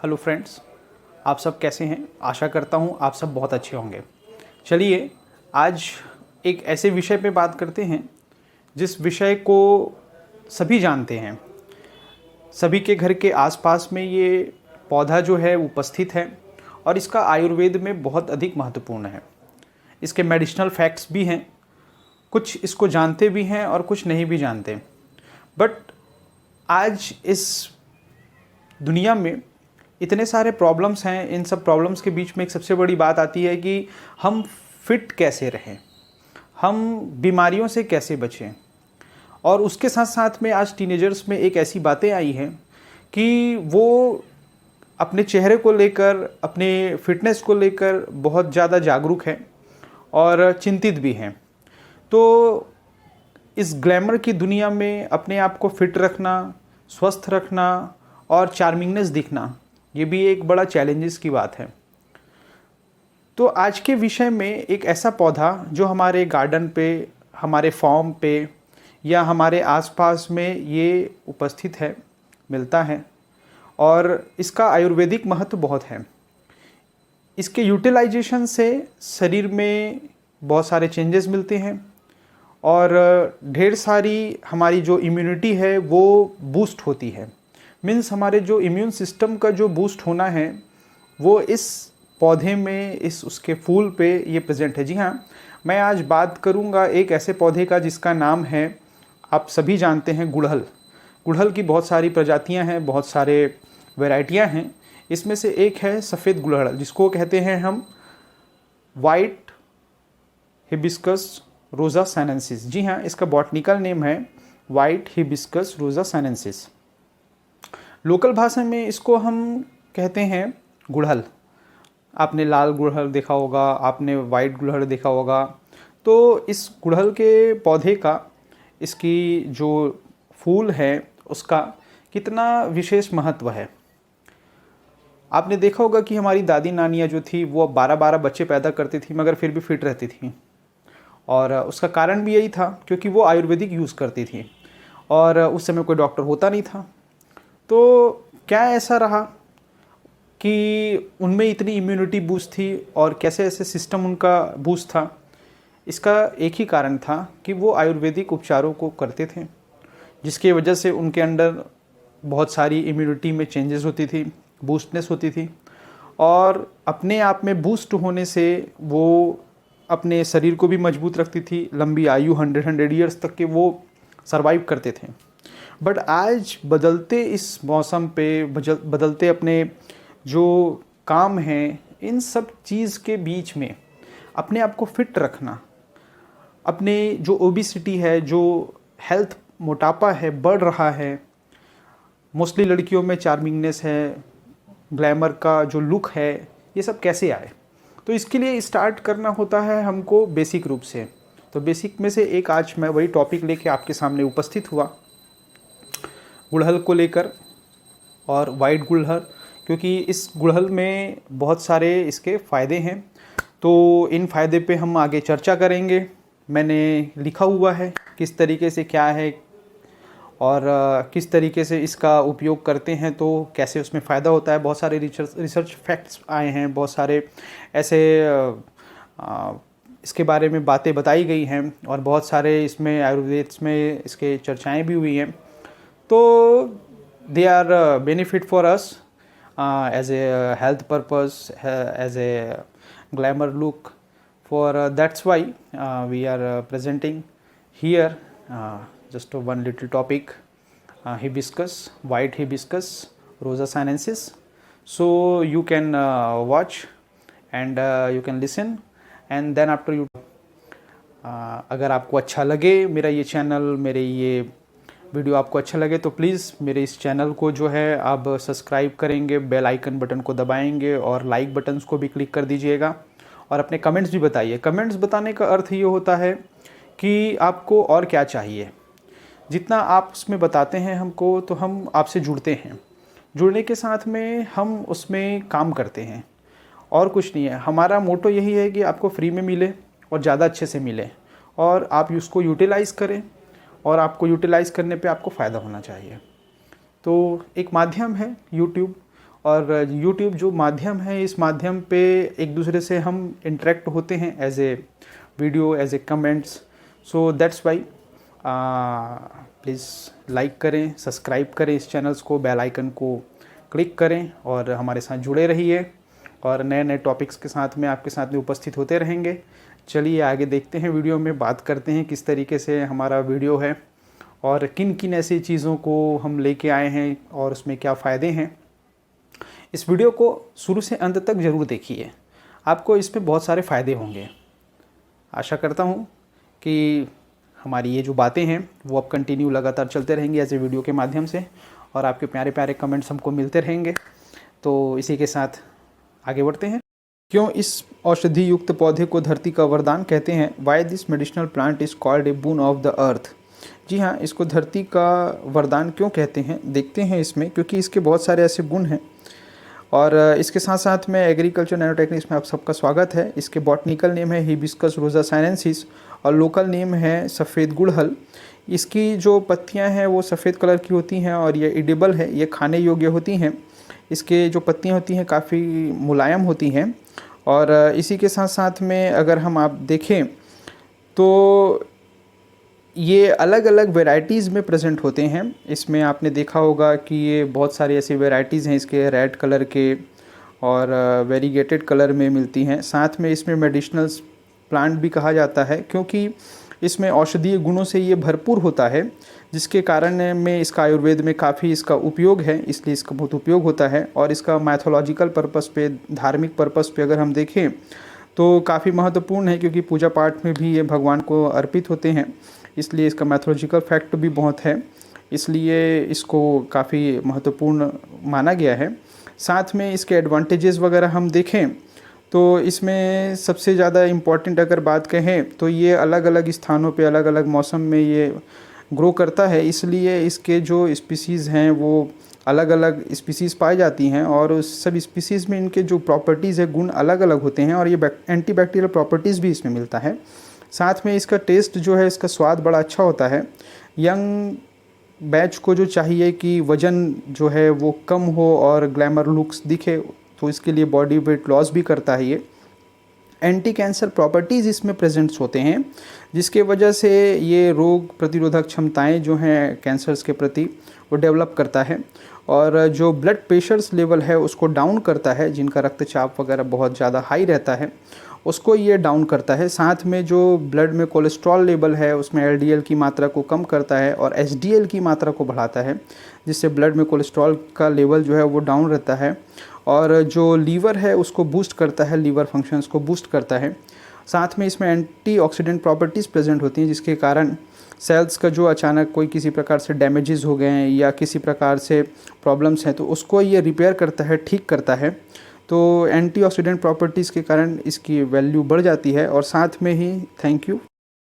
Hello friends, आप सब कैसे हैं? आशा करता हूँ आप सब बहुत अच्छे होंगे। चलिए आज एक ऐसे विषय पे बात करते हैं जिस विषय को सभी जानते हैं। सभी के घर के आसपास में ये पौधा जो है उपस्थित है और इसका आयुर्वेद में बहुत अधिक महत्वपूर्ण है। इसके मेडिसिनल फैक्ट्स भी हैं, कुछ इसको जानते भी हैं और कुछ नहीं भी जानते। बट आज इस दुनिया में इतने सारे प्रॉब्लम्स हैं, इन सब प्रॉब्लम्स के बीच में एक सबसे बड़ी बात आती है कि हम फिट कैसे रहें, हम बीमारियों से कैसे बचें। और उसके साथ साथ में आज टीनेजर्स में एक ऐसी बातें आई हैं कि वो अपने चेहरे को लेकर, अपने फिटनेस को लेकर बहुत ज़्यादा जागरूक हैं और चिंतित भी हैं। तो इस ग्लैमर की दुनिया में अपने आप को फिट रखना, स्वस्थ रखना और चार्मिंगनेस दिखना, ये भी एक बड़ा चैलेंजेस की बात है। तो आज के विषय में एक ऐसा पौधा जो हमारे गार्डन पे, हमारे फार्म पे या हमारे आसपास में ये उपस्थित है, मिलता है और इसका आयुर्वेदिक महत्व बहुत है। इसके यूटिलाइजेशन से शरीर में बहुत सारे चेंजेस मिलते हैं और ढेर सारी हमारी जो इम्यूनिटी है वो बूस्ट होती है। मीन्स हमारे जो इम्यून सिस्टम का जो बूस्ट होना है वो इस पौधे में, इस उसके फूल पे ये प्रेजेंट है। जी हाँ, मैं आज बात करूँगा एक ऐसे पौधे का जिसका नाम है, आप सभी जानते हैं, गुड़हल। गुड़हल की बहुत सारी प्रजातियां हैं, बहुत सारे वैरायटियां हैं। इसमें से एक है सफ़ेद गुड़हल, जिसको कहते हैं हम वाइट हिबिस्कस रोज़ा साइनेंसिस। जी हाँ, इसका बॉटनिकल नेम है वाइट हिबिस्कस रोज़ा साइनेंसिस। लोकल भाषा में इसको हम कहते हैं गुड़हल। आपने लाल गुड़हल देखा होगा, आपने वाइट गुड़हल देखा होगा। तो इस गुड़हल के पौधे का, इसकी जो फूल है उसका कितना विशेष महत्व है। आपने देखा होगा कि हमारी दादी नानियाँ जो थी वो 12-12 बच्चे पैदा करती थी मगर फिर भी फिट रहती थी। और उसका कारण भी यही था क्योंकि वो आयुर्वेदिक यूज़ करती थी और उस समय कोई डॉक्टर होता नहीं था। तो क्या ऐसा रहा कि उनमें इतनी इम्यूनिटी बूस्ट थी और कैसे ऐसे सिस्टम उनका बूस्ट था? इसका एक ही कारण था कि वो आयुर्वेदिक उपचारों को करते थे, जिसकी वजह से उनके अंदर बहुत सारी इम्यूनिटी में चेंजेस होती थी, बूस्टनेस होती थी और अपने आप में बूस्ट होने से वो अपने शरीर को भी मजबूत रखती थी। लंबी आयु 100 ईयर्स तक के वो सरवाइव करते थे। बट आज बदलते इस मौसम पे, बदलते अपने जो काम हैं, इन सब चीज़ के बीच में अपने आप को फिट रखना, अपने जो ओबिसिटी है, जो हेल्थ मोटापा है बढ़ रहा है, मोस्टली लड़कियों में चार्मिंगनेस है, ग्लैमर का जो लुक है, ये सब कैसे आए? तो इसके लिए स्टार्ट करना होता है हमको बेसिक रूप से। तो बेसिक में से एक आज मैं वही टॉपिक लेके आपके सामने उपस्थित हुआ, गुड़हल को लेकर, और वाइट गुड़हल, क्योंकि इस गुड़हल में बहुत सारे इसके फ़ायदे हैं। तो इन फ़ायदे पे हम आगे चर्चा करेंगे। मैंने लिखा हुआ है किस तरीके से क्या है और किस तरीके से इसका उपयोग करते हैं तो कैसे उसमें फ़ायदा होता है। बहुत सारे रिसर्च फैक्ट्स आए हैं, बहुत सारे ऐसे इसके बारे में बातें बताई गई हैं और बहुत सारे इसमें आयुर्वेद में इसके चर्चाएं भी हुई हैं। तो they are benefit for us as a health purpose, as a glamour look. For that's why we are presenting here just one little topic, hibiscus, white hibiscus rosa sinensis. So you can watch and you can listen and then after you अगर आपको अच्छा लगे मेरा ये channel, मेरे ये video आपको अच्छा लगे तो प्लीज़ मेरे इस चैनल को जो है आप सब्सक्राइब करेंगे, बेल आइकन बटन को दबाएंगे और लाइक बटन्स को भी क्लिक कर दीजिएगा और अपने कमेंट्स भी बताइए। कमेंट्स बताने का अर्थ ये होता है कि आपको और क्या चाहिए। जितना आप उसमें बताते हैं हमको तो हम आपसे जुड़ते हैं, जुड़ने के साथ में हम उसमें काम करते हैं और कुछ नहीं है। हमारा मोटो यही है कि आपको फ्री में मिले और ज़्यादा अच्छे से मिले और आप उसको यूटिलाइज़ करें और आपको यूटिलाइज़ करने पे आपको फ़ायदा होना चाहिए। तो एक माध्यम है यूट्यूब और यूट्यूब जो माध्यम है, इस माध्यम पे एक दूसरे से हम इंटरेक्ट होते हैं as a video, as a comments. So that's why please like करें, सब्सक्राइब करें इस चैनल्स को, बेल आइकन को क्लिक करें और हमारे साथ जुड़े रहिए और नए नए टॉपिक्स के साथ में आपके साथ में उपस्थित होते रहेंगे। चलिए आगे देखते हैं, वीडियो में बात करते हैं किस तरीके से हमारा वीडियो है और किन किन ऐसी चीज़ों को हम लेके आए हैं और उसमें क्या फ़ायदे हैं। इस वीडियो को शुरू से अंत तक ज़रूर देखिए, आपको इसमें बहुत सारे फ़ायदे होंगे। आशा करता हूँ कि हमारी ये जो बातें हैं वो अब कंटिन्यू लगातार चलते रहेंगे ऐसे वीडियो के माध्यम से और आपके प्यारे प्यारे कमेंट्स हमको मिलते रहेंगे। तो इसी के साथ आगे बढ़ते हैं। क्यों इस औषधि युक्त पौधे को धरती का वरदान कहते हैं? Why this medicinal plant is called a boon of the earth. जी हाँ, इसको धरती का वरदान क्यों कहते हैं, देखते हैं इसमें, क्योंकि इसके बहुत सारे ऐसे गुण हैं। और इसके साथ साथ में एग्रीकल्चर नैनोटेक्निक्स में आप सबका स्वागत है। इसके बॉटनिकल नेम है हिबिस्कस रोजा साइनेंसिस और लोकल नेम है सफ़ेद गुड़हल। इसकी जो पत्तियां हैं वो सफ़ेद कलर की होती हैं और ये एडिबल है, ये खाने योग्य होती हैं। इसके जो पत्तियां होती हैं काफ़ी मुलायम होती हैं। और इसी के साथ साथ में अगर हम आप देखें तो ये अलग अलग वेराइटीज़ में प्रेजेंट होते हैं। इसमें आपने देखा होगा कि ये बहुत सारी ऐसी वेराइटीज़ हैं इसके, रेड कलर के और वेरीगेटेड कलर में मिलती हैं। साथ में इसमें मेडिसिनल प्लांट भी कहा जाता है क्योंकि इसमें औषधीय गुणों से ये भरपूर होता है, जिसके कारण में इसका आयुर्वेद में काफ़ी इसका उपयोग है, इसलिए इसका बहुत उपयोग होता है। और इसका मैथोलॉजिकल पर्पस पे, धार्मिक पर्पस पे अगर हम देखें तो काफ़ी महत्वपूर्ण है, क्योंकि पूजा पाठ में भी ये भगवान को अर्पित होते हैं, इसलिए इसका मैथोलॉजिकल फैक्ट भी बहुत है, इसलिए इसको काफ़ी महत्वपूर्ण माना गया है। साथ में इसके एडवांटेजेस वगैरह हम देखें तो इसमें सबसे ज़्यादा इम्पॉर्टेंट अगर बात कहें तो ये अलग अलग स्थानों पे अलग अलग मौसम में ये ग्रो करता है, इसलिए इसके जो स्पीसीज़ हैं वो अलग अलग स्पीसीज़ पाई जाती हैं और उस सब स्पीसीज़ में इनके जो प्रॉपर्टीज़ है, गुण अलग अलग होते हैं और ये एंटीबैक्टीरियल प्रॉपर्टीज़ भी इसमें मिलता है। साथ में इसका टेस्ट जो है, इसका स्वाद बड़ा अच्छा होता है। यंग बैच को जो चाहिए कि वज़न जो है वो कम हो और ग्लैमर लुक्स दिखे, तो इसके लिए बॉडी वेट लॉस भी करता है ये। एंटी कैंसर प्रॉपर्टीज़ इसमें प्रेजेंट्स होते हैं, जिसके वजह से ये रोग प्रतिरोधक क्षमताएं जो हैं कैंसर्स के प्रति वो डेवलप करता है और जो ब्लड प्रेशर्स लेवल है उसको डाउन करता है। जिनका रक्तचाप वगैरह बहुत ज़्यादा हाई रहता है उसको ये डाउन करता है। साथ में जो ब्लड में कोलेस्ट्रॉल लेवल है उसमें एलडीएल की मात्रा को कम करता है और एचडीएल की मात्रा को बढ़ाता है, जिससे ब्लड में कोलेस्ट्रॉल का लेवल जो है वो डाउन रहता है। और जो लीवर है उसको बूस्ट करता है, लीवर फंक्शंस को बूस्ट करता है। साथ में इसमें एंटीऑक्सीडेंट प्रॉपर्टीज़ प्रेजेंट होती हैं, जिसके कारण सेल्स का जो अचानक कोई किसी प्रकार से डैमेजेस हो गए हैं या किसी प्रकार से प्रॉब्लम्स हैं तो उसको ये रिपेयर करता है, ठीक करता है। तो एंटीऑक्सीडेंट प्रॉपर्टीज़ के कारण इसकी वैल्यू बढ़ जाती है। और साथ में ही थैंक यू।